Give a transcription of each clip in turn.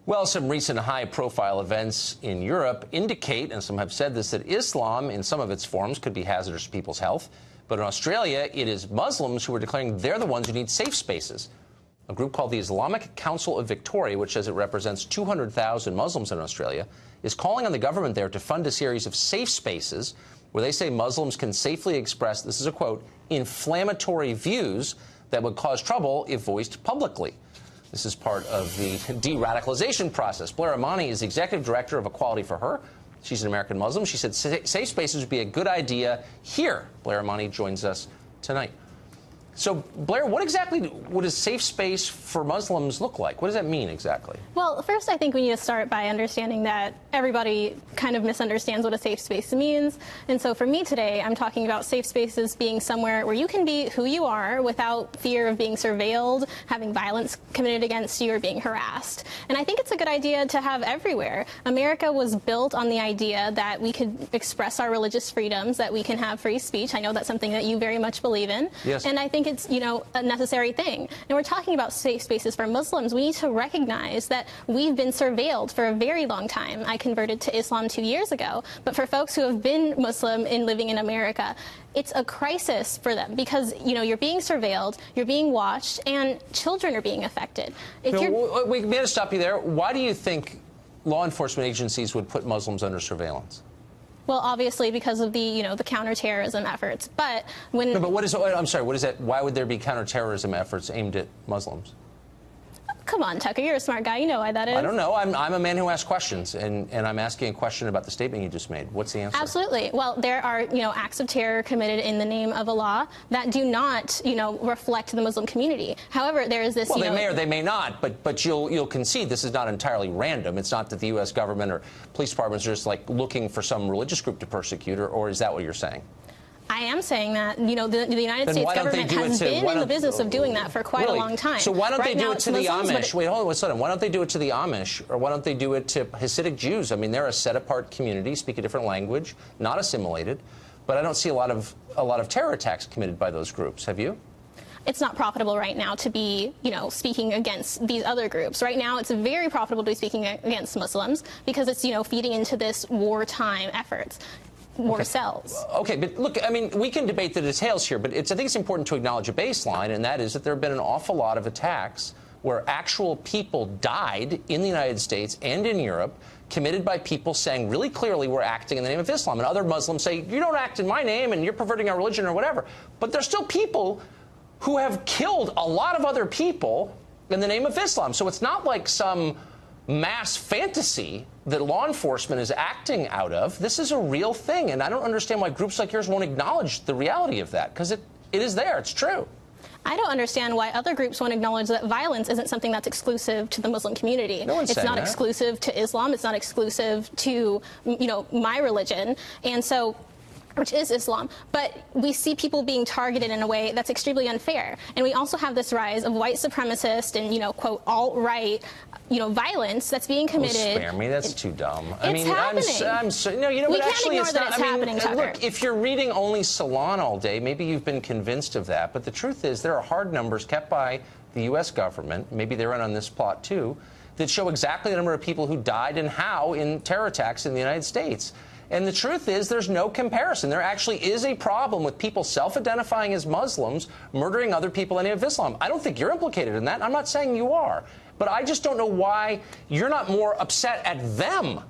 Well, some recent high-profile events in Europe indicate, and some have said this, that Islam in some of its forms could be hazardous to people's health. But in Australia, it is Muslims who are declaring they're the ones who need safe spaces. A group called the Islamic Council of Victoria, which says it represents 200,000 Muslims in Australia, is calling on the government there to fund a series of safe spaces where they say Muslims can safely express, this is a quote, inflammatory views that would cause trouble if voiced publicly. This is part of the de-radicalization process. Blair Amani is the executive director of Equality for Her. She's an American Muslim. She said safe spaces would be a good idea here. Blair Amani joins us tonight. So, Blair, what exactly would a safe space for Muslims look like? What does that mean exactly? Well, first, I think we need to start by understanding that everybody kind of misunderstands what a safe space means. And so for me today, I'm talking about safe spaces being somewhere where you can be who you are without fear of being surveilled, having violence committed against you, or being harassed. And I think it's a good idea to have everywhere. America was built on the idea that we could express our religious freedoms, that we can have free speech. I know that's something that you very much believe in. Yes. And I think it's, you know, a necessary thing. And we're talking about safe spaces for Muslims. We need to recognize that we've been surveilled for a very long time. I converted to Islam 2 years ago. But for folks who have been Muslim and living in America, it's a crisis for them because, you know, you're being surveilled, you're being watched, and children are being affected. We got to stop you there. Why do you think law enforcement agencies would put Muslims under surveillance? Well, obviously because of the, you know, the counterterrorism efforts. But when... No, but what is... I'm sorry, what is that? Why would there be counterterrorism efforts aimed at Muslims? Come on, Tucker, you're a smart guy. You know why that is. I don't know. I'm a man who asks questions, and I'm asking a question about the statement you just made. What's the answer? Absolutely. Well, there are, you know, acts of terror committed in the name of Allah that do not, you know, reflect the Muslim community. However, there is this, well, you they know, may or they may not, but you'll concede this is not entirely random. It's not that the U.S. government or police departments are just, like, looking for some religious group to persecute, or is that what you're saying? I am saying that, you know, the United States government has been in the business of doing that for quite a long time. So why don't they do it to the Amish? Wait, hold on, what's that? Why don't they do it to the Amish, or why don't they do it to Hasidic Jews? I mean, they're a set-apart community, speak a different language, not assimilated, but I don't see a lot of terror attacks committed by those groups. Have you? It's not profitable right now to be, you know, speaking against these other groups. Right now, it's very profitable to be speaking against Muslims because it's, you know, feeding into this wartime efforts. More cells. Okay, but look, I mean, we can debate the details here, but I think it's important to acknowledge a baseline, and that is that there have been an awful lot of attacks where actual people died in the United States and in Europe, committed by people saying really clearly we're acting in the name of Islam. And other Muslims say, you don't act in my name and you're perverting our religion or whatever. But there's still people who have killed a lot of other people in the name of Islam. So it's not like some mass fantasy that law enforcement is acting out of. This is a real thing, and I don't understand why groups like yours won't acknowledge the reality of that, because it is there. It's true. I don't understand why other groups won't acknowledge that violence isn't something that's exclusive to the Muslim community. No one's saying that. It's not exclusive to Islam. It's not exclusive to, you know, my religion. And so, which is Islam, but we see people being targeted in a way that's extremely unfair. And we also have this rise of white supremacist and, you know, quote, alt-right, you know, violence that's being committed. Oh, spare me, that's too dumb. I mean, I'm so, no, you know, we but can't actually ignore it's that not. it's I mean, happening, Tucker. look, if you're reading only Salon all day, maybe you've been convinced of that. But the truth is, there are hard numbers kept by the U.S. government. Maybe they're in on this plot too, that show exactly the number of people who died and how in terror attacks in the United States. And the truth is, there's no comparison. There actually is a problem with people self-identifying as Muslims murdering other people in the name of Islam. I don't think you're implicated in that. I'm not saying you are. But I just don't know why you're not more upset at them.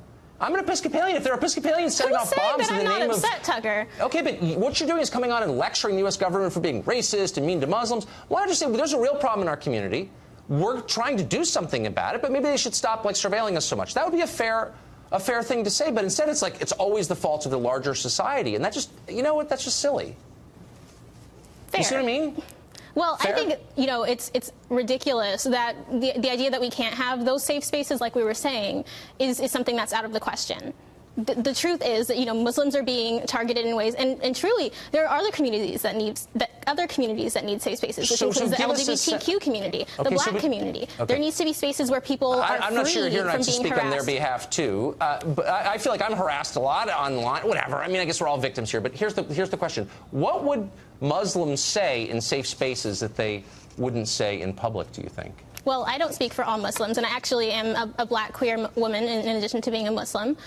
I'm an Episcopalian. If they're Episcopalians setting off bombs in the name of... I'm not upset, Tucker. Okay, but what you're doing is coming on and lecturing the U.S. government for being racist and mean to Muslims. Why don't you say, well, there's a real problem in our community. We're trying to do something about it, but maybe they should stop, like, surveilling us so much. That would be a fair thing to say, but instead it's like it's always the fault of the larger society, and that just, you know what, that's just silly. Fair. You see what I mean? Well, Fair? I think, you know, it's ridiculous that the idea that we can't have those safe spaces, like we were saying, is something that's out of the question. The truth is that, you know, Muslims are being targeted in ways, and truly, there are other communities that need safe spaces. This includes the LGBTQ community, the Black community. Okay. There needs to be spaces where people are I'm not sure you're here tonight to speak harassed. on their behalf too, but I feel like I'm harassed a lot online. Whatever. I mean, I guess we're all victims here. But here's the question: what would Muslims say in safe spaces that they wouldn't say in public? Do you think? Well, I don't speak for all Muslims, and I actually am a black queer woman in addition to being a Muslim.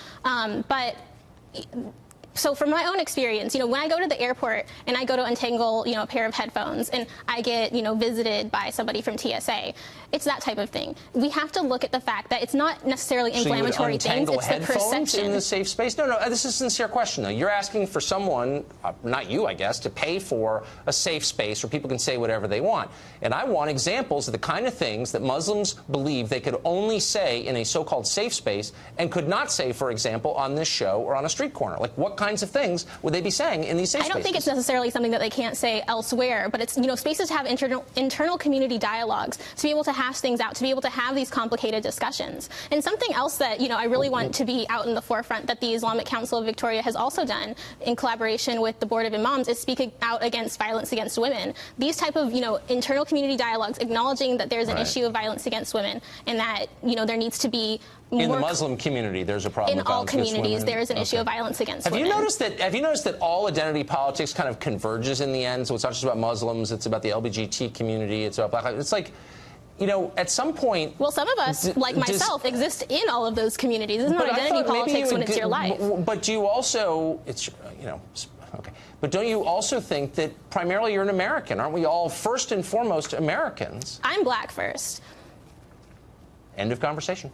So from my own experience, when I go to the airport and I go to untangle, a pair of headphones and I get, visited by somebody from TSA, it's that type of thing. We have to look at the fact that it's not necessarily inflammatory things, it's the perception. In the safe space? No, this is a sincere question, though. You're asking for someone, not you, I guess, to pay for a safe space where people can say whatever they want. And I want examples of the kind of things that Muslims believe they could only say in a so-called safe space and could not say, for example, on this show or on a street corner. Like, what kinds of things would they be saying in these safe spaces? I don't think it's necessarily something that they can't say elsewhere, but it's, spaces to have internal community dialogues, to be able to hash things out, to be able to have these complicated discussions. And something else that, I really want to be out in the forefront that the Islamic Council of Victoria has also done in collaboration with the Board of Imams is speaking out against violence against women. These type of, internal community dialogues, acknowledging that there's an issue of violence against women and that, there needs to be more. In the Muslim community, there's a problem with violence against women. In all communities, there is an issue of violence against women. Have you noticed that all identity politics kind of converges in the end? So it's not just about Muslims, it's about the LGBT community, it's about black lives. It's like, at some point... Well, some of us, like myself, exist in all of those communities. It's not identity politics when it's your life. But do you also... Okay. But don't you also think that primarily you're an American? Aren't we all first and foremost Americans? I'm black first. End of conversation.